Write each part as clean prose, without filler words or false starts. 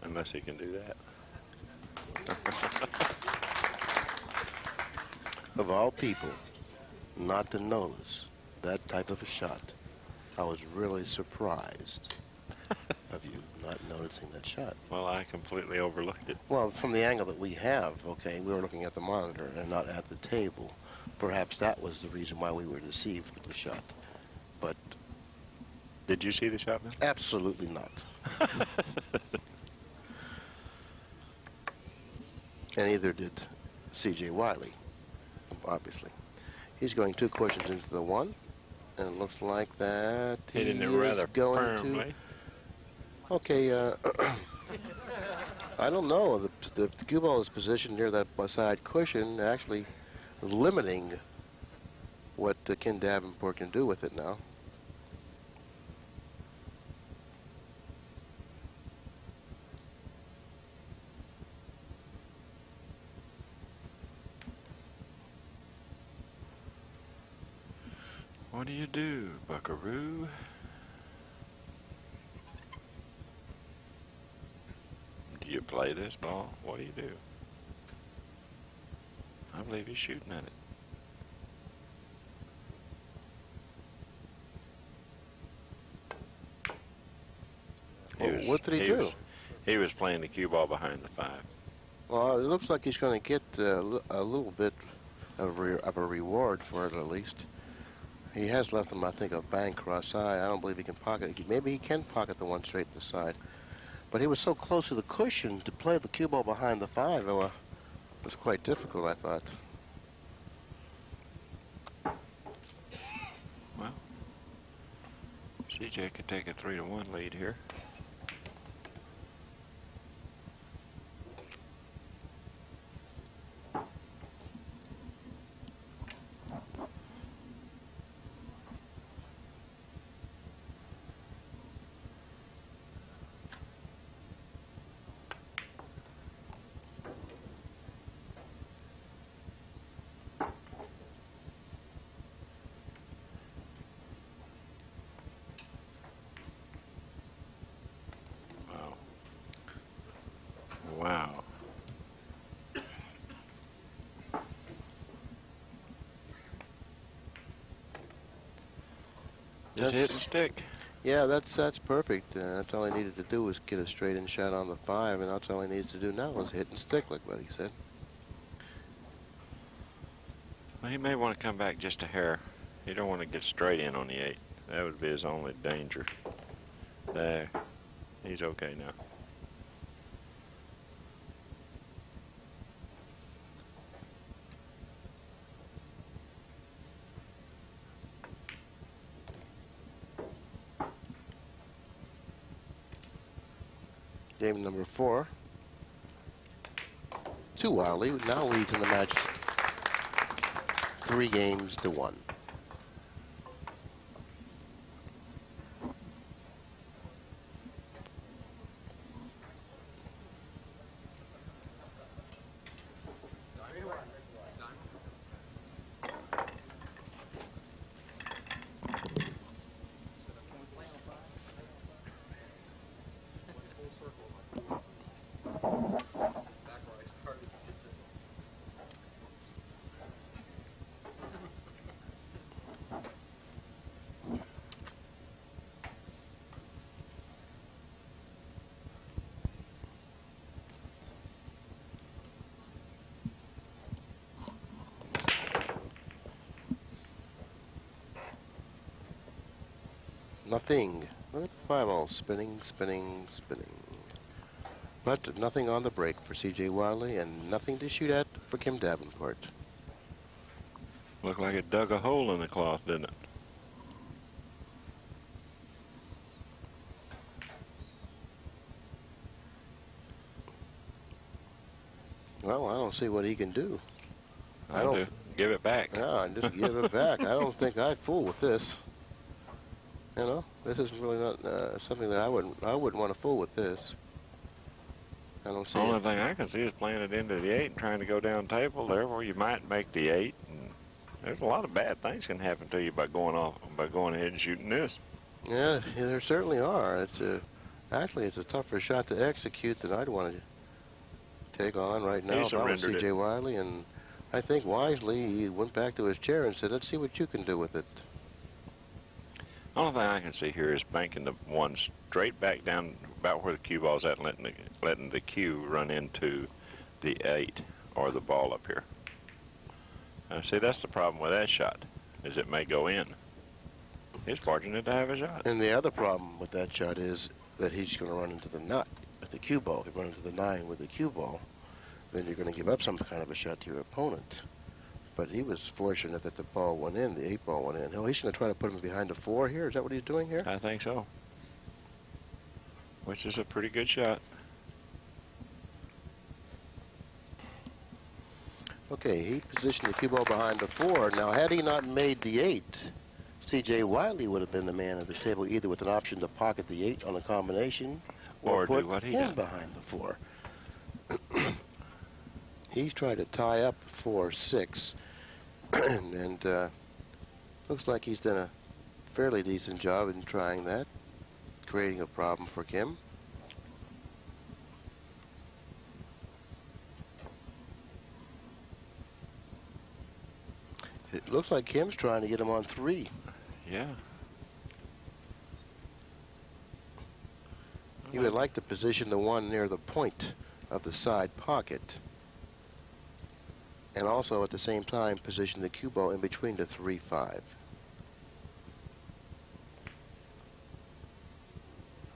Unless he can do that. Of all people, not to notice that type of a shot. I was really surprised of you not noticing that shot. Well, I completely overlooked it. Well, from the angle that we have, okay, we were looking at the monitor and not at the table. Perhaps that was the reason why we were deceived with the shot. But did you see the shot, man? Absolutely not. And neither did C.J. Wiley, obviously. He's going 2 cushions into the 1, and it looks like that hitting it rather firmly. Okay, I don't know. The cue ball is positioned near that side cushion, actually limiting what Ken Davenport can do with it now. What do you do, buckaroo? Do you play this ball? What do you do? I believe he's shooting at it. What did he do? He was playing the cue ball behind the 5. Well, it looks like he's going to get a little bit of a reward for it, at least. He has left him, I think, a bank cross-eye. I don't believe he can pocket it. Maybe he can pocket the 1 straight to the side. But he was so close to the cushion to play the cue ball behind the 5. It was quite difficult, I thought. Well, CJ could take a 3-1 lead here. Wow. Just hit and stick. Yeah, that's perfect. That's all he needed to do was get a straight-in shot on the 5, and that's all he needs to do now is hit and stick, like what he said. Well, he may want to come back just a hair. He don't want to get straight in on the 8. That would be his only danger. There. He's okay now. Game number 4. WIley now leads in the match 3-1. Nothing. Look at the 5-ball spinning, spinning, spinning. But nothing on the break for C.J. Wiley and nothing to shoot at for Ken Davenport. Looked like it dug a hole in the cloth, didn't it? Well, I don't see what he can do. I don't. Give it back. Yeah, just give it back. I don't think I'd fool with this. You know, this is really not something that I wouldn't want to fool with this. I don't see. The only thing I can see is playing it into the 8 and trying to go down table there where you might make the 8. And there's a lot of bad things can happen to you by going ahead and shooting this. Yeah, there certainly are. It's Actually, it's a tougher shot to execute than I'd want to take on right now He if I was surrendered C.J. it. Wiley, and I think wisely he went back to his chair and said, let's see what you can do with it. The only thing I can see here is banking the one straight back down about where the cue ball's at, and letting the cue run into the 8 or the ball up here. See, that's the problem with that shot, is it may go in. He's fortunate to have a shot. And the other problem with that shot is that he's going to run into the nut with the cue ball. If you run into the 9 with the cue ball, then you're going to give up some kind of a shot to your opponent. But he was fortunate that the ball went in, the 8 ball went in. Oh, he's going to try to put him behind the 4 here? Is that what he's doing here? I think so. Which is a pretty good shot. Okay, he positioned the cue ball behind the 4. Now, had he not made the 8, C.J. Wiley would have been the man at the table, either with an option to pocket the 8 on a combination or do put what he him done. behind the 4. He's trying to tie up 4-6, and looks like he's done a fairly decent job in trying that, creating a problem for Kim. It looks like Kim's trying to get him on 3. Yeah. He would like to position the 1 near the point of the side pocket, and also at the same time position the cue ball in between the 3-5.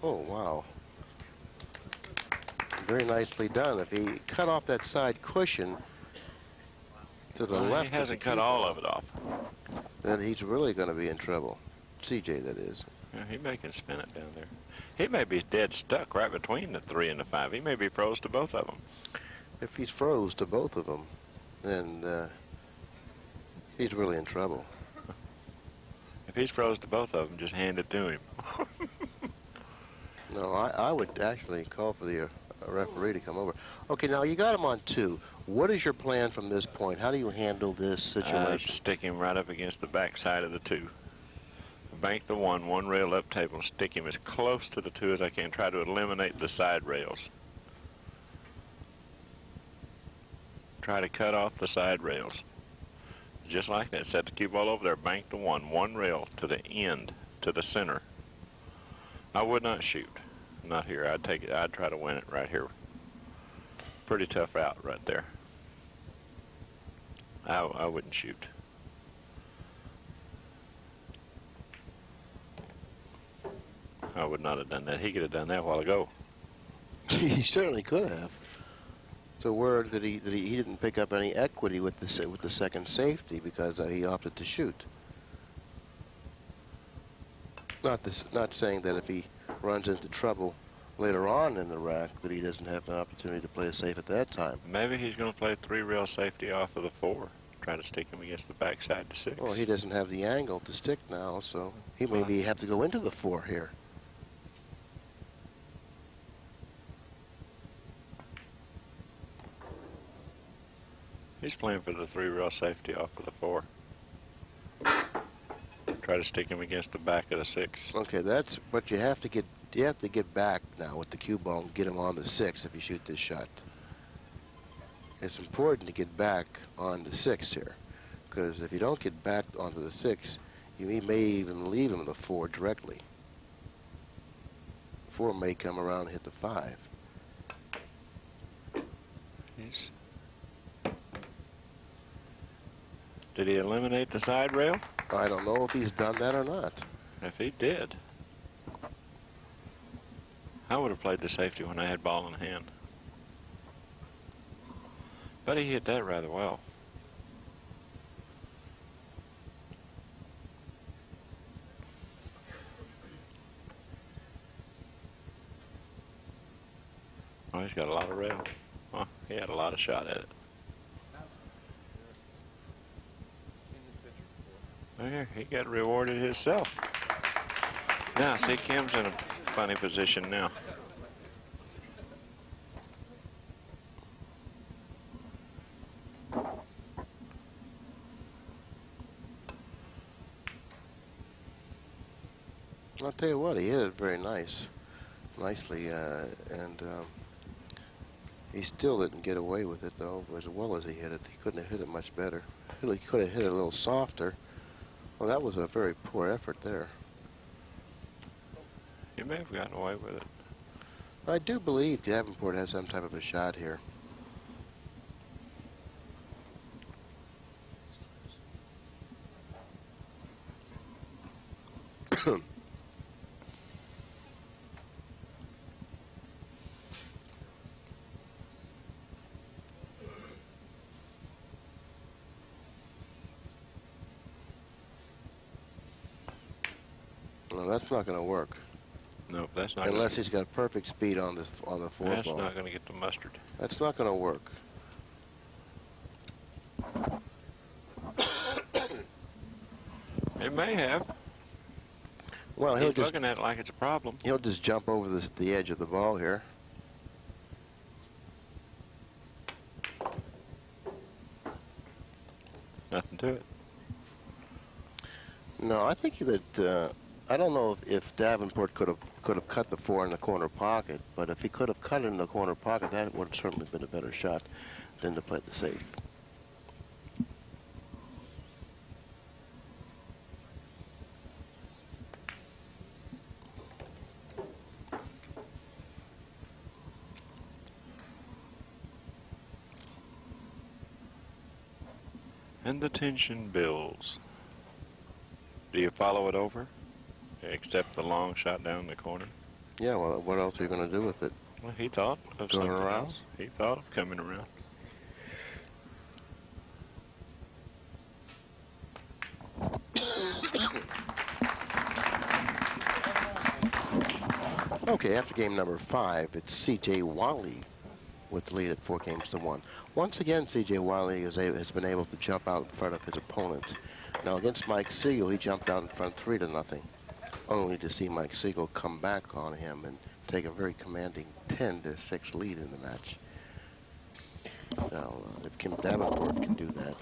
Oh, wow. Very nicely done. If he cut off that side cushion to the left, he hasn't cut all of it off. then he's really going to be in trouble. CJ, that is. Yeah, he may can spin it down there. He may be dead stuck right between the 3 and the 5. He may be froze to both of them. If he's froze to both of them, then he's really in trouble. If he's froze to both of them, just hand it to him. No, I would actually call for the referee to come over. Okay, now you got him on 2. What is your plan from this point? How do you handle this situation? Stick him right up against the back side of the 2. Bank the 1 rail up table, and stick him as close to the 2 as I can. Try to eliminate the side rails. Try to cut off the side rails. Just like that. Set the cue ball over there. Bank the 1 rail to the end, to the center. I would not shoot. Not here. I'd take it. I'd try to win it right here. Pretty tough out right there. I wouldn't shoot. I would not have done that. He could have done that a while ago. He certainly could have. So word that he didn't pick up any equity with the second safety because he opted to shoot. Not saying that if he runs into trouble later on in the rack that he doesn't have an opportunity to play safe at that time. Maybe he's going to play 3 rail safety off of the 4. Try to stick him against the backside to 6. Well, he doesn't have the angle to stick now, so he maybe have to go into the 4 here. He's playing for the 3 rail safety off of the 4. Try to stick him against the back of the 6. Okay, that's what you have to get. You have to get back now with the cue ball and get him on the 6 if you shoot this shot. It's important to get back on the 6 here, because if you don't get back onto the 6, you may even leave him the 4 directly. 4 may come around and hit the 5. Did he eliminate the side rail? I don't know if he's done that or not. If he did, I would have played the safety when I had ball in hand. But he hit that rather well. Oh, he's got a lot of rail. Oh, he had a lot of shot at it. Okay, he got rewarded himself. Now, see, Kim's in a funny position now. I'll tell you what, he hit it very nice. nicely, and he still didn't get away with it, though, as well as he hit it. He couldn't have hit it much better. He could have hit it a little softer. Well, that was a very poor effort there. He may have gotten away with it. I do believe Davenport has some type of a shot here. Well, that's not going to work. Nope, that's not. Unless he's got perfect speed on the four That's ball. not going to get the mustard. That's not going to work. It may have. Well, He's looking at it like it's a problem. He'll just jump over the edge of the ball here. Nothing to it. No, I think that I don't know if Davenport could have cut the 4 in the corner pocket, but if he could have cut it in the corner pocket, that would have certainly been a better shot than to play the safe. And the tension builds. Do you follow it over? Except the long shot down the corner? Yeah, well, what else are you going to do with it? Well, he thought of Going something around? else. He thought of coming around. Okay, after game number 5, it's C.J. WIley with the lead at 4-1. Once again, C.J. WIley has been able to jump out in front of his opponent. Now, against Mike Siegel, he jumped out in front 3-0, only to see Mike Siegel come back on him and take a very commanding 10-6 lead in the match. Now, if Kim Davenport can do that,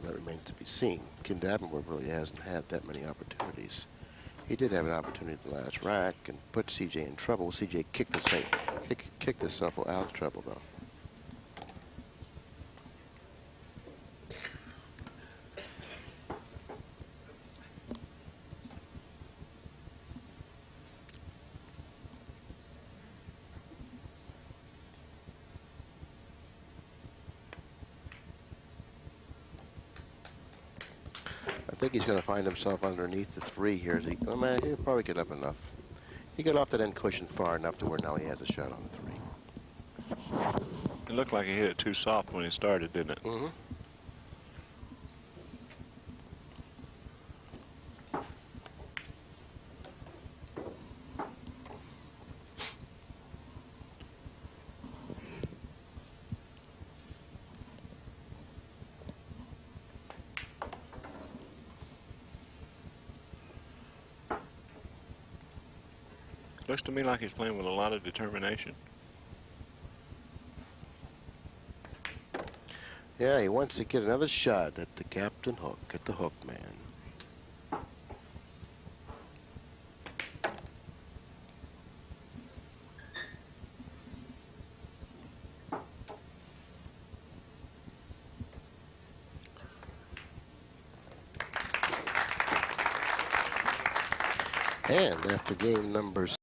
that remains to be seen. Kim Davenport really hasn't had that many opportunities. He did have an opportunity at the last rack and put C.J. in trouble. C.J. kicked himself out of trouble, though. I think he's going to find himself underneath the 3 here. He'll probably get up enough. He got off that end cushion far enough to where now he has a shot on the 3. It looked like he hit it too soft when he started, didn't it? Mm-hmm. Looks to me like he's playing with a lot of determination. Yeah, he wants to get another shot at the captain hook, at the hook man. And after game number